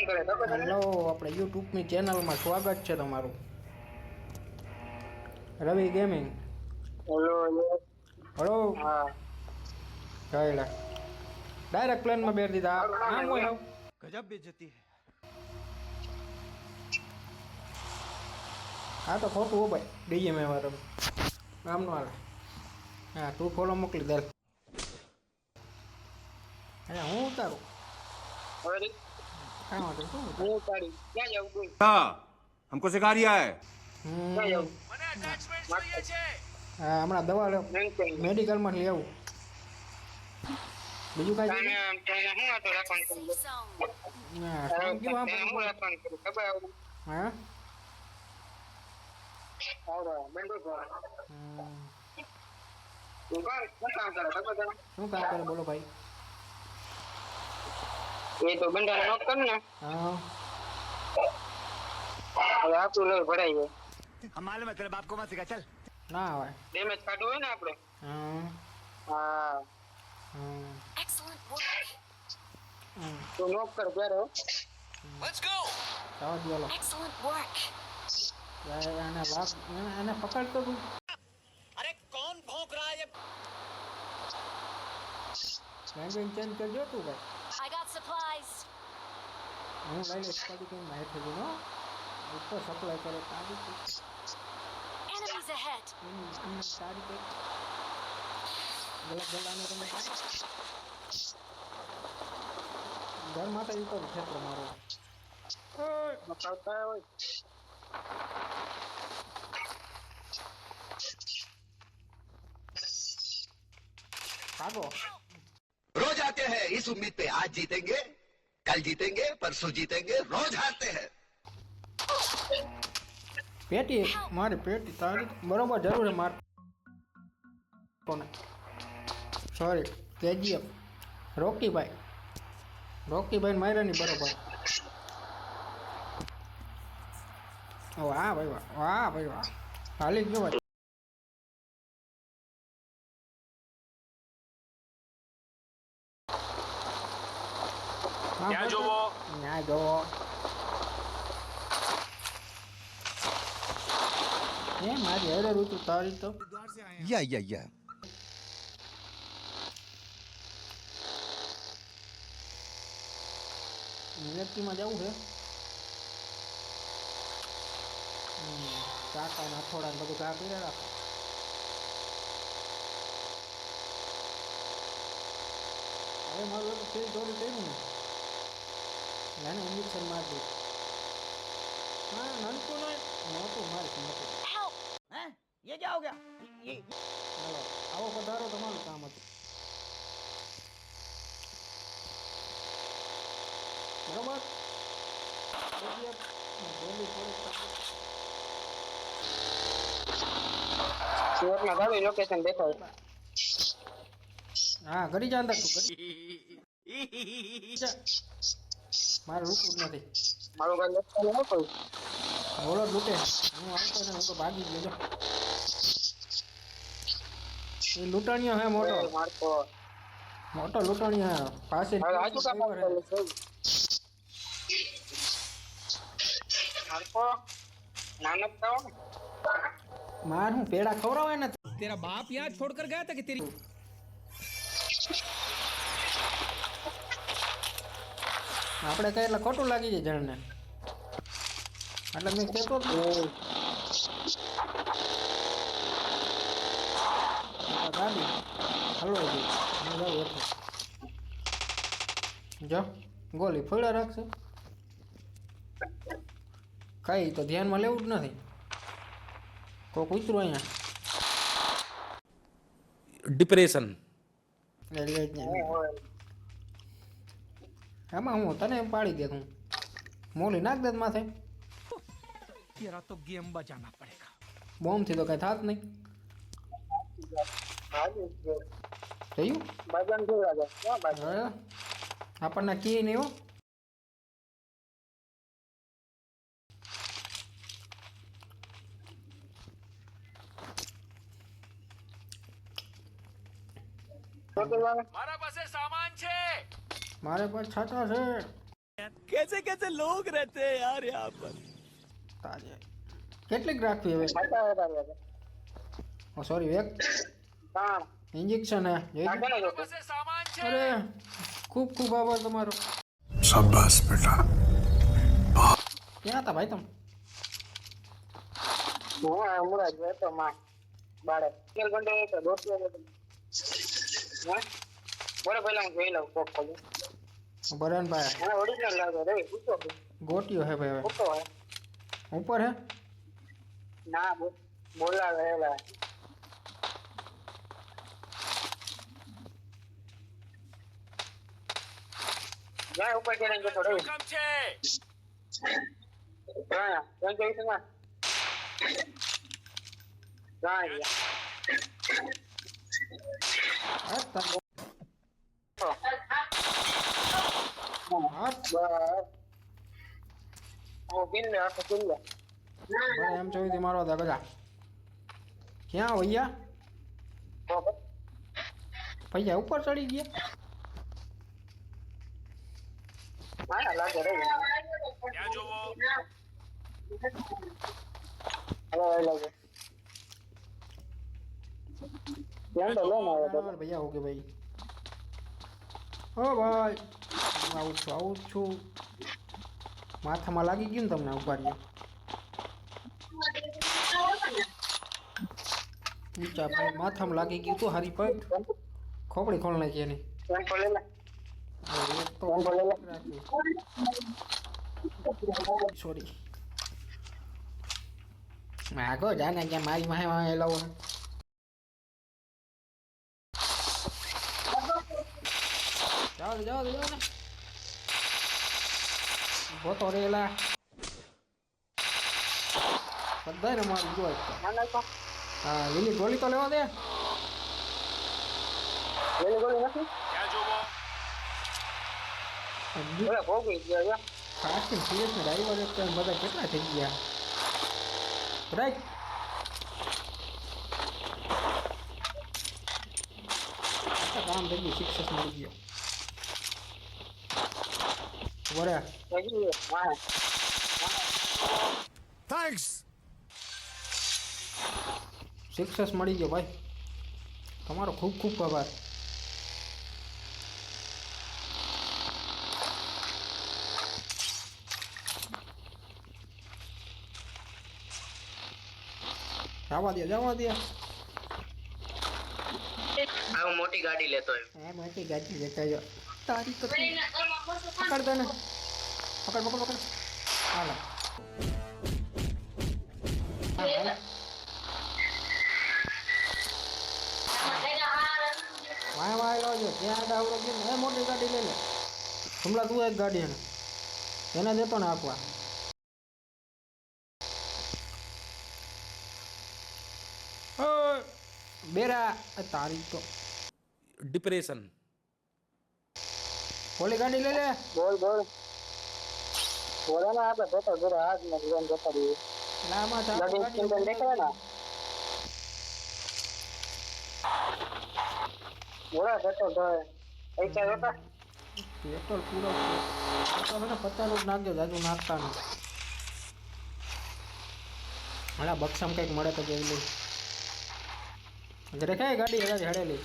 Hello, આપણે યુટ્યુબની ચેનલમાં સ્વાગત છે તમારું. રવિ ગેમિંગ. Hello hello. હા કહેલા ડાયરેક્ટ પ્લેનમાં બેર દીધા. આમ હોય હવે गजब बेइज्जती है. આ તો ખોટું હો ભાઈ. ડીએમ એમાં તમે આમ નો હાલે. હા, તું ફોલો મોકલી દે. અરે હું ઉતારું. હવે કાંઈ વાંધો નહીં, શું ઉતારું? હું પાડી ક્યાં જાવ બોલ हाँ हमको सिखा रिया है. ક્યાં જાવ હા, હમણાં દવા લે મેડિકલમાં લઈ આવું. બીજું કાંઈ તને જોઈએ? તને હું હતો રાખવાનું હા, તને શું કેવું આપણે? હું રાખવાનું ખબર હા. આવડો બંદો પર હમ. તું કામ કરે ખબર તને શું કામ કરે બોલો ભાઈ? એ તો બંદા નોક કર ને હા. હવે આપણું લઈ ભરાઈ જાય हम मालूम है तेरे बाप को मत सिखा चल. ના આવે. ડેમેજ કાઢવું હોય ને આપણે હા. હા હમ. હમ. તું નોક કર ત્યારે ચાલો ચાલો. આને વાપ આને પકડતો તું. अरे कौन भौंक रहा है ये? લેંગ્વેજ ચેન્જ કરજો તું ભાઈ. I got supplies. હું લઈ લઈશ કાઢી કેમ ના હેઠે જઈને ઉપર સપ્લાય કરે કાઢી તું. Enemies ahead. કાઢી દે. ગલત ગલાને તમે ઘર માટે ઉપર ક્ષેત્ર મારો. બતાવતા હોય કાઢો. रोज आते हैं इस उम्मीद पे आज जीतेंगे कल जीतेंगे परसों जीतेंगे रोज हारते हैं. પેટી મારી પેટી તારી બરોબર જરૂર છે માર કોને સોરી કેજીએફ રોકીભાઈ માર્યા ની બરોબર. વાહ ભાઈ વાહ ભાઈ વાહ હાલી ગયો ભાઈ. क्या जो वो ન્યા જોવો એ મારી હેરે ઋતુ તારી તો या ઇલેક્ટ્રીમાં જવું છે. કાકા ને અથોડા ને બધું ઘા પીરે રાખો. હવે મારું બધું તેલ દોરી કર્યું ને એને ઇન્જેક્શન મારી દઉં. હા નાનકું નહીં મોટું મારીશ મોટું. Help! हैं? ये क्या हो गया? ये હાલો આવો પધારો તમારું કામ હતું. બરોબર સુરતમાં ગાડી લોકેશન દેખાય હા ઘડી જા અંદર તું ઘડી જા. મારે રૂકવું જ નથી. મારું ગાડી લોકેશન ન કોઈ બોલો લૂટે હું આવતો ને હું તો ભાગી ગયો. એ લૂંટણીયો હે મોટો મારતો મોટો લૂંટણીયો હે પાસે હવે આજુ કામ કરે છે મારતો નાનક થાવ ને માર હું પેડા ખવડાવે ને तेरा बाप यहाँ छोड़कर गया था कि तेरी આપણે કઈ એટલે ખોટું લાગી જાય જણને એટલે મેં કહેતો જ નહીં. ગાડી હલવાઈ ગઈ હું જાઉં હેઠે. જો ગોલી ફોડા રાખશે કઈ તો ધ્યાનમાં લેવું જ નથી. કોક ઉતરું અહીંયા डिप्रेशन એટલે જ ને. આમાં હું તને પાડી દે હું મોલી નાખ દે માથે. तेरा तो गेम बजाना पड़ेगा. બોમ્બથી તો કઈ થાત નહીં. થયું બાજાન જોયા છે ક્યાં બાજાન હવે આપણને કી નહીં હો. તો મારા પાસે સામાન છે. મારે પર છાતા છે. कैसे कैसे लोग रहते हैं यार यहाँ पर. તારે કેટલીક રાખવી હવે? ખાતા હતા ઓ સોરી વેક હા ઇન્જેક્શન હે જોઈ આ લો. કોને જોતો અરે ખૂબ ખૂબ આભાર તમારો. शाबाश बेटा. ક્યાં હતા ભાઈ તમે? હું હમણાં જ હતો માં બાળક તેલ ગંડે તો દોસ્તો હા બોલો પહેલા હું જોઈ લઉં કોક ખોલી બરાન ભાઈ હા ઓરિજિનલ લાગે રે પૂછો ગોટીઓ હે ભાઈ હવે પૂછો હે ઉપર હે ના બોલાવે એલા જાય ઉપર ચડીને જતો રહે હા કોણ જોઈ છે માં જાય હા તા- હા બસ ઓ બિલ લે આ બિલ લે બરાબર એમ જોઈ મારો દા ગજા ક્યાં ભૈયા ભૈયા ઉપર ચડી ગયા હા લાગે રે क्या जो वो હવે લાગે ધ્યાન તો લો ને હવે બરાબર ભૈયા ઓકે ભાઈ ઓ ભાઈ હું આવું છું માથામાં લાગી ગયું ને તમને ઉભા રહ્યો ઊંચા ભાઈ માથામાં લાગી ગયું તો હારી પગ ખોપડી ખોલ નાખી એની ફોન ખોલે લે હવે એક તો ફોન ખોલે લે સોરી આગો જાને ક્યાં મારી માહે માહે લાવો જાઓ જાઓ જાઓ ને ભોતો રેલા બધાને મારી જોઈ ના તો હા લીલી ગોળી તો લેવા દે ગોળી ગોળી નથી क्या जो वो બોલે ભોગી ગયો યા ખાસ કરીને સિરિયસ ને ડ્રાઈવર એક બધા કેટલા થઈ ગયા રાઈટ કામ થઈ ગયું સિક્સેસ મળી ગયો વરે હજી હા थैंक्स. સિક્સેસ મળી ગયો ભાઈ તમારો ખૂબ ખૂબ આભાર જવા દે આ મોટી ગાડી લેતો હે મોટી ગાડી લેતા જો તારી તો પકડ દે ને પકડ પકડ પકડ હાલો વાય વાય લો જો ત્યાં ડાવરો કે હે મોટી ગાડી લઈ લે હમણાં તું એક ગાડી એને દેતો ને આપવા બેરા તારી તો डिप्रेशन. ઓલી ગાડી લઈ લે બોલ બોલ બોલે ને આપણે જોતો જોતો હાથ ને જીવન જોતો રહીએ લામાં ગાડી સિંગલ દેખાય ને બોલે જોતો જો પૈસા જોતા પેટ્રોલ પૂરો તો મને 50 રૂપિયા નાખજો જાજુ નાખતા નહીં હાલા બક્ષામ કંઈક મળે તો જોઈ લઈ ઘરે કઈ ગાડી હજાર હડેલી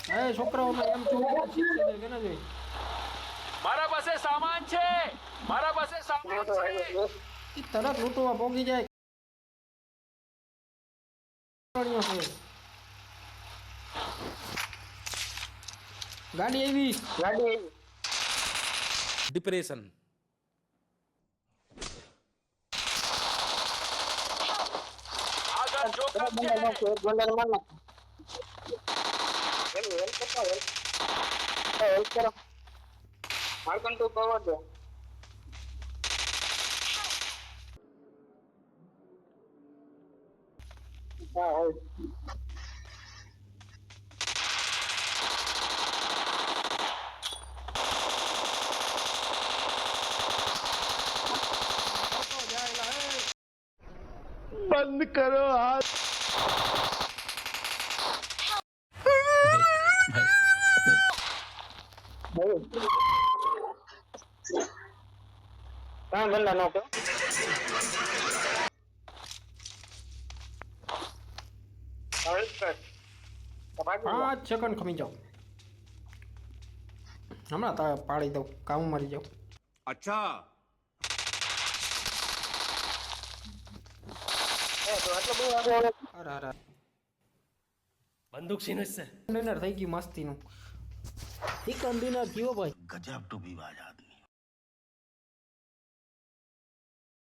એ છોકરાઓને એમ છું શીખી દે કે ના જોઈ મારા પાસે સામાન છે. મારા પાસે સામાન મોટો છે. આવ્યો ઈ તરત લૂંટવા પોગી જાય ગાડી આવી ગાડી डिप्रेशन. આગળ જોખમ છે. બંદર માં એક બંદર માં ના હેલ્પ કરતા હેલ્પ કરો માર્કન ટુ કવર દે હા હેલ્પ बंद करो हाथ. ત્રણ બંદા નો કહો. હવે કર. તો ભાગી જા. 5 સેકન્ડ ખમી જાઓ. હમણાં પાડી દઉં, કામ મરી જાઉં. अच्छा તો આટલો બધો આગળ અરે અરે बंदूक सीने से ડિનર થઈ ગયું મસ્તીનું. ચિકન ડિનર થયો ભાઈ. गजब टू बी बाज आदमी